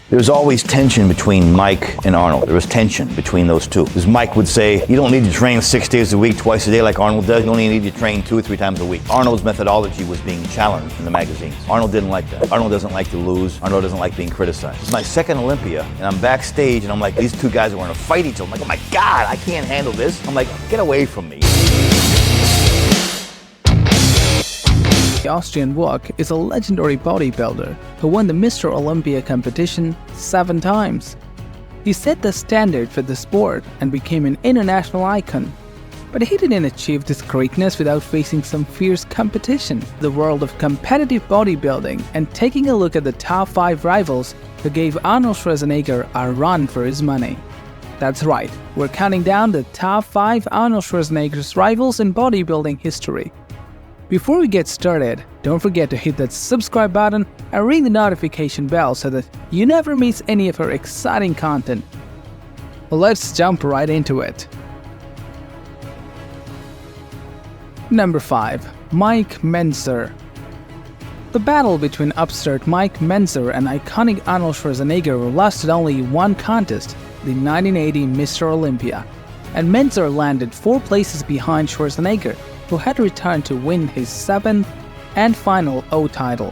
There was always tension between Mike and Arnold. There was tension between those two. Because Mike would say, you don't need to train 6 days a week, twice a day like Arnold does. You only need to train 2 or 3 times a week. Arnold's methodology was being challenged in the magazines. Arnold didn't like that. Arnold doesn't like to lose. Arnold doesn't like being criticized. It's my second Olympia, and I'm backstage, and I'm like, these two guys are going to fight each other. I'm like, oh my God, I can't handle this. I'm like, get away from me. The Austrian Wok is a legendary bodybuilder who won the Mr. Olympia competition 7 times. He set the standard for the sport and became an international icon. But he didn't achieve this greatness without facing some fierce competition. The world of competitive bodybuilding and taking a look at the top 5 rivals who gave Arnold Schwarzenegger a run for his money. That's right, we're counting down the top 5 Arnold Schwarzenegger's rivals in bodybuilding history. Before we get started, don't forget to hit that subscribe button and ring the notification bell so that you never miss any of our exciting content. Well, let's jump right into it. Number 5. Mike Mentzer. The battle between upstart Mike Mentzer and iconic Arnold Schwarzenegger lasted only one contest, the 1980 Mr. Olympia, and Mentzer landed 4 places behind Schwarzenegger, who had returned to win his 7th and final O title.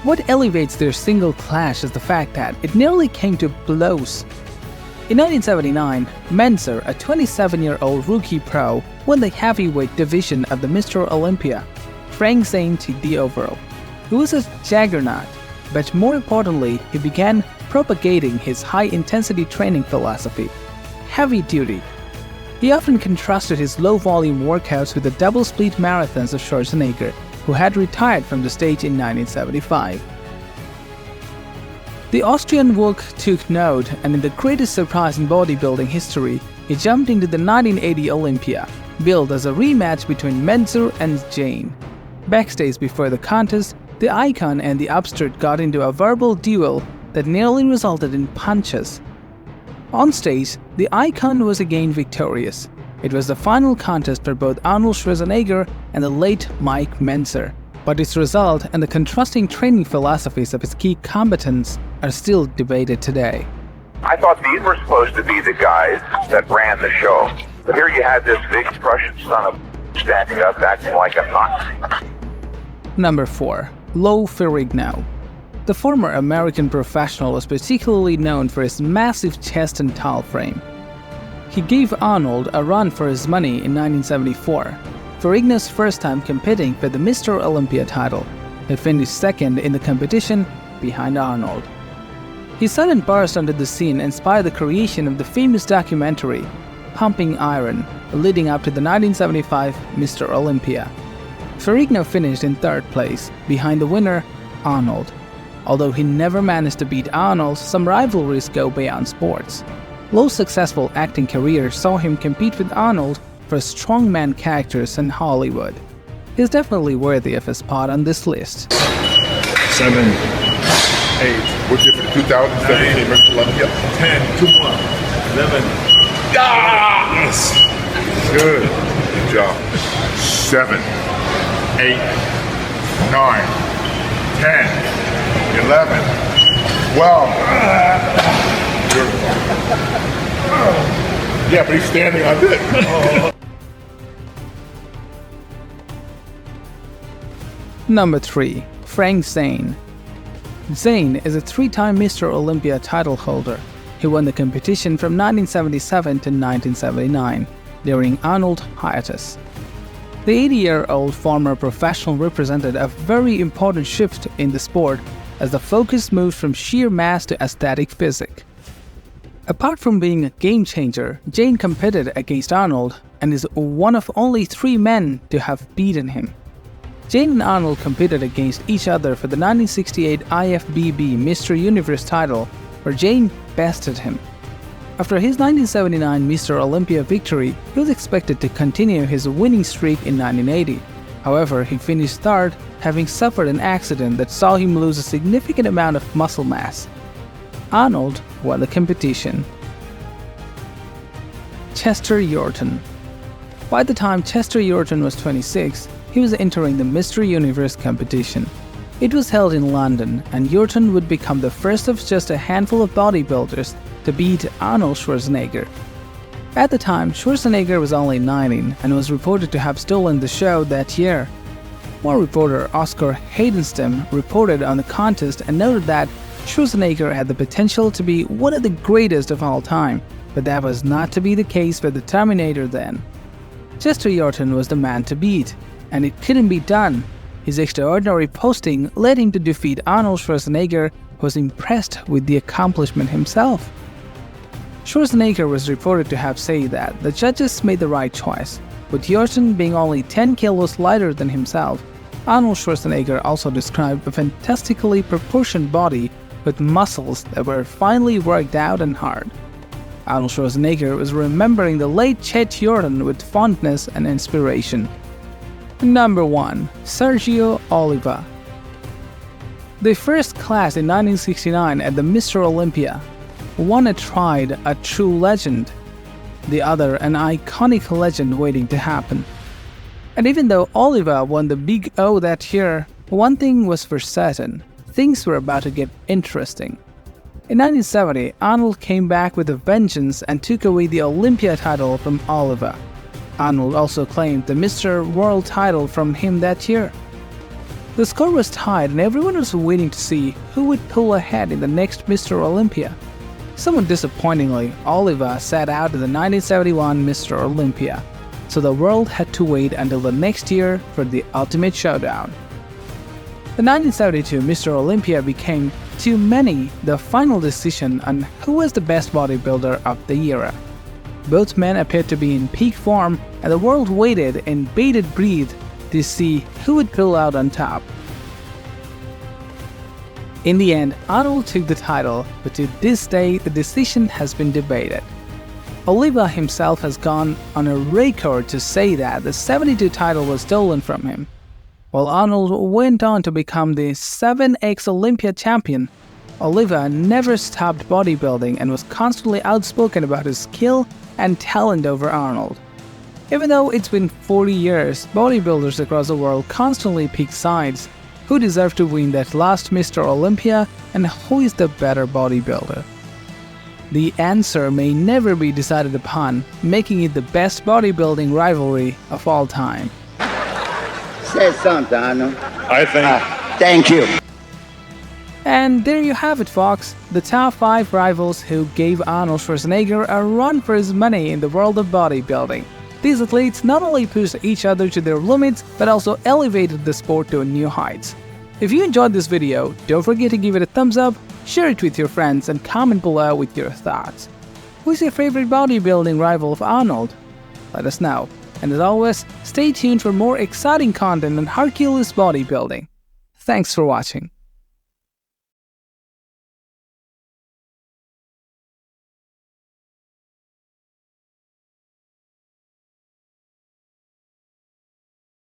What elevates their single clash is the fact that it nearly came to blows. In 1979, Mentzer, a 27-year-old rookie pro, won the heavyweight division of the Mr. Olympia. Frank Zane took the overall. He was a juggernaut, but more importantly, he began propagating his high-intensity training philosophy, heavy duty. He often contrasted his low-volume workouts with the double-split marathons of Schwarzenegger, who had retired from the stage in 1975. The Austrian Wok took note, and in the greatest surprise in bodybuilding history, he jumped into the 1980 Olympia, billed as a rematch between Mentzer and Zane. Backstage before the contest, the icon and the upstart got into a verbal duel that nearly resulted in punches. On stage, the icon was again victorious. It was the final contest for both Arnold Schwarzenegger and the late Mike Mentzer, but its result and the contrasting training philosophies of its key combatants are still debated today. I thought these were supposed to be the guys that ran the show, but here you had this big Prussian son of standing up acting like a Nazi. Number 4. Lou Ferrigno. The former American professional was particularly known for his massive chest and tall frame. He gave Arnold a run for his money in 1974, Ferrigno's first time competing for the Mr. Olympia title. He finished second in the competition behind Arnold. His sudden burst onto the scene inspired the creation of the famous documentary, Pumping Iron, leading up to the 1975 Mr. Olympia. Ferrigno finished in 3rd place, behind the winner, Arnold. Although he never managed to beat Arnold, some rivalries go beyond sports. Lou's successful acting career saw him compete with Arnold for strongman characters in Hollywood. He's definitely worthy of a spot on this list. 7, 8. What's it for the 2017 Mr. Olympia? 10, 2 more. 11. Ah! Yes. Good. Good job. 7, 8, 9, 10. 11, 12. Yeah, but he's standing on this. Number 3. Frank Zane. Zane is a 3-time Mr. Olympia title holder. He won the competition from 1977 to 1979 during Arnold hiatus. The 80-year-old former professional represented a very important shift in the sport as the focus moved from sheer mass to aesthetic physique. Apart from being a game-changer, Zane competed against Arnold and is one of only 3 men to have beaten him. Zane and Arnold competed against each other for the 1968 IFBB Mr. Universe title, where Zane bested him. After his 1979 Mr. Olympia victory, he was expected to continue his winning streak in 1980. However, he finished 3rd, having suffered an accident that saw him lose a significant amount of muscle mass. Arnold won the competition. Chester Yorton. By the time Chester Yorton was 26, he was entering the Mr. Universe competition. It was held in London, and Yorton would become the first of just a handful of bodybuilders to beat Arnold Schwarzenegger. At the time, Schwarzenegger was only 19 and was reported to have stolen the show that year. War reporter Oscar Heidenstam reported on the contest and noted that Schwarzenegger had the potential to be one of the greatest of all time, but that was not to be the case with the Terminator then. Chester Yorton was the man to beat, and it couldn't be done. His extraordinary posting led him to defeat Arnold Schwarzenegger, who was impressed with the accomplishment himself. Schwarzenegger was reported to have said that the judges made the right choice, with Yorton being only 10 kilos lighter than himself. Arnold Schwarzenegger also described a fantastically proportioned body with muscles that were finely worked out and hard. Arnold Schwarzenegger was remembering the late Chet Yorton with fondness and inspiration. Number 1. Sergio Oliva. The first class in 1969 at the Mr. Olympia. One a tried, a true legend. The other an iconic legend waiting to happen. And even though Oliva won the Big O that year, one thing was for certain. Things were about to get interesting. In 1970, Arnold came back with a vengeance and took away the Olympia title from Oliva. Arnold also claimed the Mr. World title from him that year. The score was tied and everyone was waiting to see who would pull ahead in the next Mr. Olympia. Somewhat disappointingly, Oliva sat out in the 1971 Mr. Olympia, so the world had to wait until the next year for the ultimate showdown. The 1972 Mr. Olympia became, to many, the final decision on who was the best bodybuilder of the era. Both men appeared to be in peak form, and the world waited in bated breath to see who would pull out on top. In the end, Arnold took the title, but to this day the decision has been debated. Oliva himself has gone on a record to say that the 72 title was stolen from him. While Arnold went on to become the 7x Olympia champion, Oliva never stopped bodybuilding and was constantly outspoken about his skill and talent over Arnold. Even though it's been 40 years, bodybuilders across the world constantly pick sides. Who deserved to win that last Mr. Olympia and who is the better bodybuilder? The answer may never be decided upon, making it the best bodybuilding rivalry of all time. Say something, Arnold. I think. Thank you. And there you have it, folks. The top 5 rivals who gave Arnold Schwarzenegger a run for his money in the world of bodybuilding. These athletes not only pushed each other to their limits, but also elevated the sport to new heights. If you enjoyed this video, don't forget to give it a thumbs up, share it with your friends, and comment below with your thoughts. Who's your favorite bodybuilding rival of Arnold? Let us know. And as always, stay tuned for more exciting content on Hercules bodybuilding. Thanks for watching.